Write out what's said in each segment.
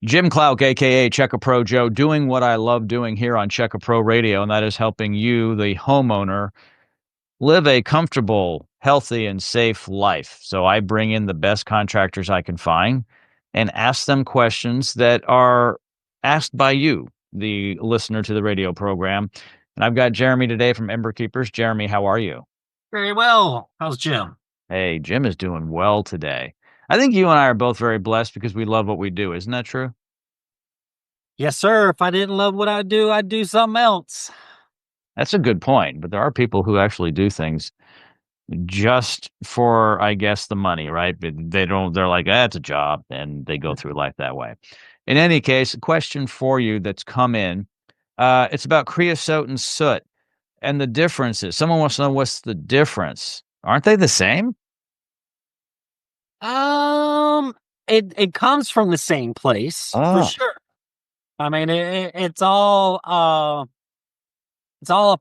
Jim Klauck, a.k.a. Check-a-Pro Joe, doing what I love doing here on Check-a-Pro Radio, and that is helping you, the homeowner, live a comfortable, healthy, and safe life. So I bring in the best contractors I can find and ask them questions that are asked by you, the listener to the radio program. And I've got Jeremy today from Ember Keepers. Jeremy, how are you? Very well. How's Jim? Hey, Jim is doing well today. I think you and I are both very blessed because we love what we do. Isn't that true? Yes, sir. If I didn't love what I do, I'd do something else. That's a good point. But there are people who actually do things just for, I guess, the money, right? But they don't, they're like, that's a job, and they go through life that way. In any case, a question for you that's come in. It's about creosote and soot and the differences. Someone wants to know what's the difference. Aren't they the same? Um, it comes from the same place for Oh, sure. I mean, it's all a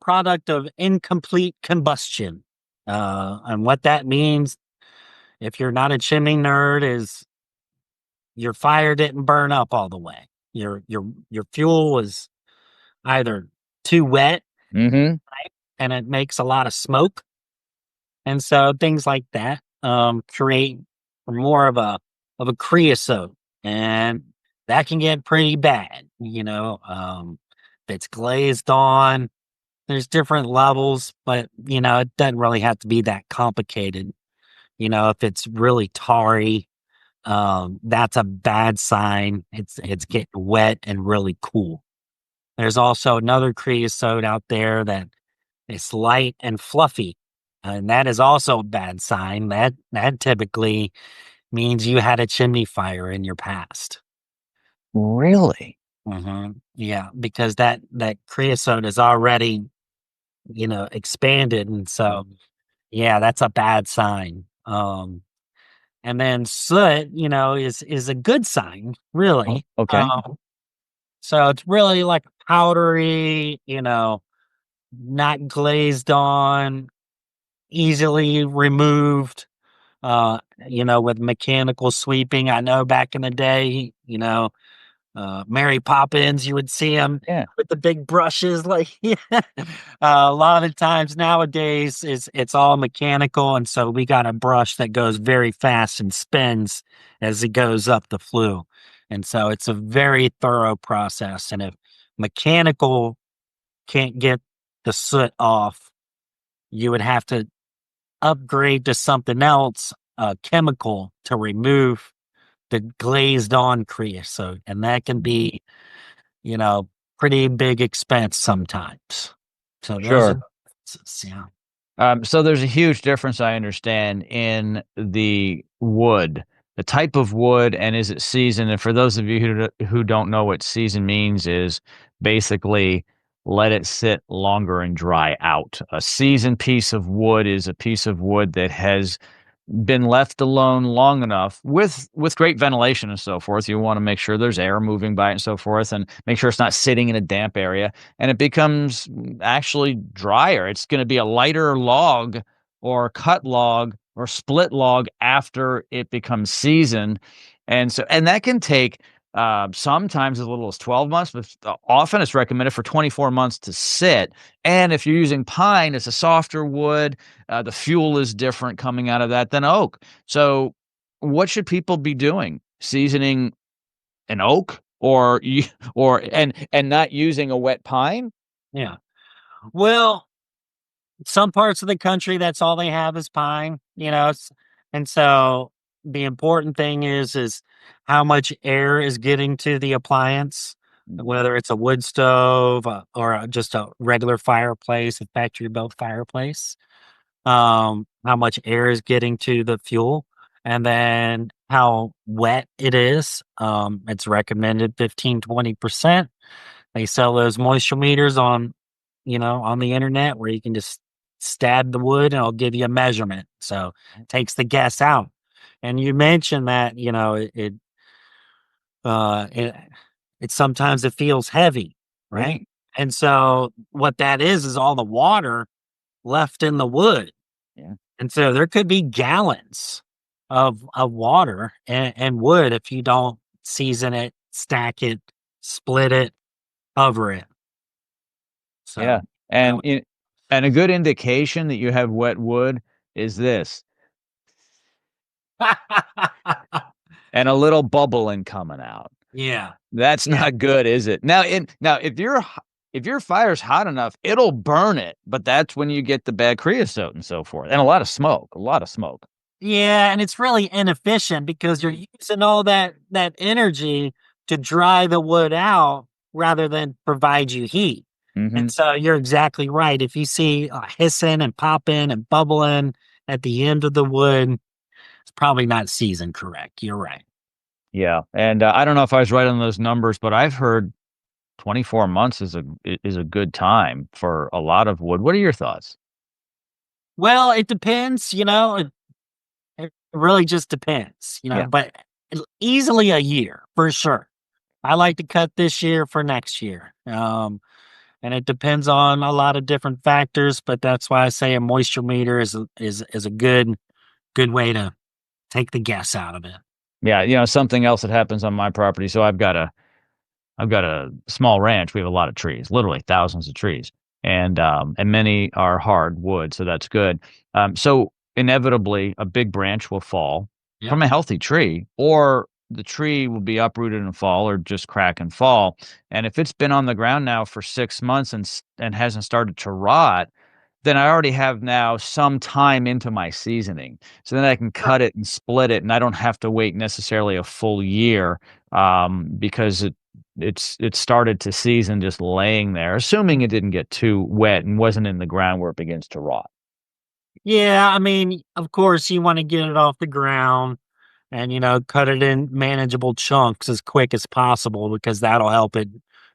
product of incomplete combustion. And what that means, if you're not a chimney nerd, is your fire didn't burn up all the way. Your fuel was either too wet, mm-hmm. right? And it makes a lot of smoke. And so things like that create more of a creosote, and that can get pretty bad. If it's glazed on, there's different levels, but it doesn't really have to be that complicated. If it's really tarry, that's a bad sign. It's getting wet and really cool. There's also another creosote out there that it's light and fluffy, and that is also a bad sign. That typically means you had a chimney fire in your past. Really? Yeah, because that creosote is already expanded, and so yeah, that's a bad sign. And then soot, is a good sign, Oh, really. okay. So it's really like powdery, not glazed on, easily removed, with mechanical sweeping. I know back in the day, Mary Poppins, you would see them Yeah. with the big brushes. Like, yeah. A lot of the times nowadays, it's all mechanical, and so we got a brush that goes very fast and spins as it goes up the flue, and so it's a very thorough process. And if mechanical can't get the soot off, you would have to upgrade to something else, chemical, to remove the glazed on creosote, and that can be, you know, pretty big expense sometimes. So those are Sure. yeah. So there's a huge difference, I understand, in the wood, the type of wood, and is it seasoned? And for those of you who don't know what season means, is basically let it sit longer and dry out. A seasoned piece of wood is a piece of wood that has been left alone long enough with great ventilation and so forth. You want to make sure there's air moving by it and so forth, and make sure it's not sitting in a damp area, and it becomes actually drier. It's going to be a lighter log or cut log or split log after it becomes seasoned. And that can take sometimes as little as 12 months, but often it's recommended for 24 months to sit. And if you're using pine, it's a softer wood. The fuel is different coming out of that than oak. So, what should people be doing? Seasoning an oak, or not using a wet pine? Yeah. Well, some parts of the country, that's all they have is pine, and so the important thing is how much air is getting to the appliance, whether it's a wood stove, or just a regular fireplace, a factory built fireplace. How much air is getting to the fuel, and then how wet it is. It's recommended 15-20%. They sell those moisture meters on the internet, where you can just stab the wood and it'll give you a measurement. So it takes the guess out. And you mentioned that, uh, it, it sometimes it feels heavy, Yeah. right? And so what that is all the water left in the wood. Yeah. And so there could be gallons of water and wood if you don't season it stack it, split it, cover it. Yeah. So that And was and a good indication that you have wet wood is this, and a little bubbling coming out. yeah, That's yeah, not good, is it? Now if your fire's hot enough, it'll burn it, but that's when you get the bad creosote and so forth, and a lot of smoke. yeah, and it's really inefficient because you're using all that energy to dry the wood out rather than provide you heat. And Mhm. so you're exactly right. If you see hissing and popping and bubbling at the end of the wood, it's probably not seasoned correct. You're right. Yeah, and, I don't know if I was right on those numbers, but I've heard 24 months is a good time for a lot of wood. What are your thoughts? Well, it depends, it really just depends, Yeah. but easily a year for sure. I like to cut this year for next year. And it depends on a lot of different factors, but that's why I say a moisture meter is a good way to take the guess out of it. Yeah, something else that happens on my property, so I've got a small ranch. We have a lot of trees, literally thousands of trees, and many are hardwood, so that's good. So inevitably, a big branch will fall Yep. from a healthy tree, or the tree will be uprooted and fall, or just crack and fall. And if it's been on the ground now for 6 months and hasn't started to rot, then I already have now some time into my seasoning. So then I can Sure. cut it and split it, and I don't have to wait necessarily a full year, because it started to season just laying there, assuming it didn't get too wet and wasn't in the ground where it begins to rot. Yeah, I mean, of course, you want to get it off the ground and cut it in manageable chunks as quick as possible because that'll help it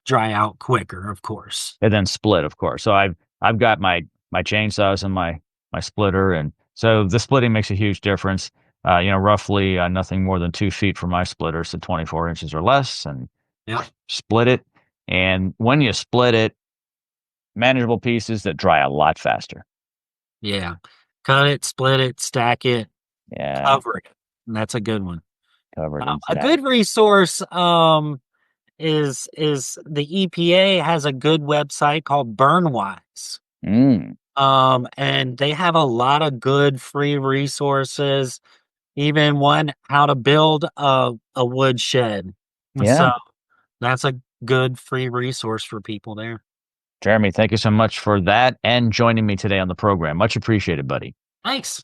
dry out quicker, of course. And then split, of course. So I've got my chainsaws and my splitter, and so the splitting makes a huge difference. Roughly, nothing more than 2 feet from my splitter, so 24 inches or less, and Yep. split it. And when you split it, manageable pieces that dry a lot faster. Yeah. Cut it, split it, stack it, Yeah, cover it. And that's a good one. covered in A stack. good resource is the EPA has a good website called Burnwise. Mm, And they have a lot of good free resources, even one how to build a wood shed. yeah. So that's a good free resource for people there. Jeremy, thank you so much for that and joining me today on the program. Much appreciated, buddy. Thanks.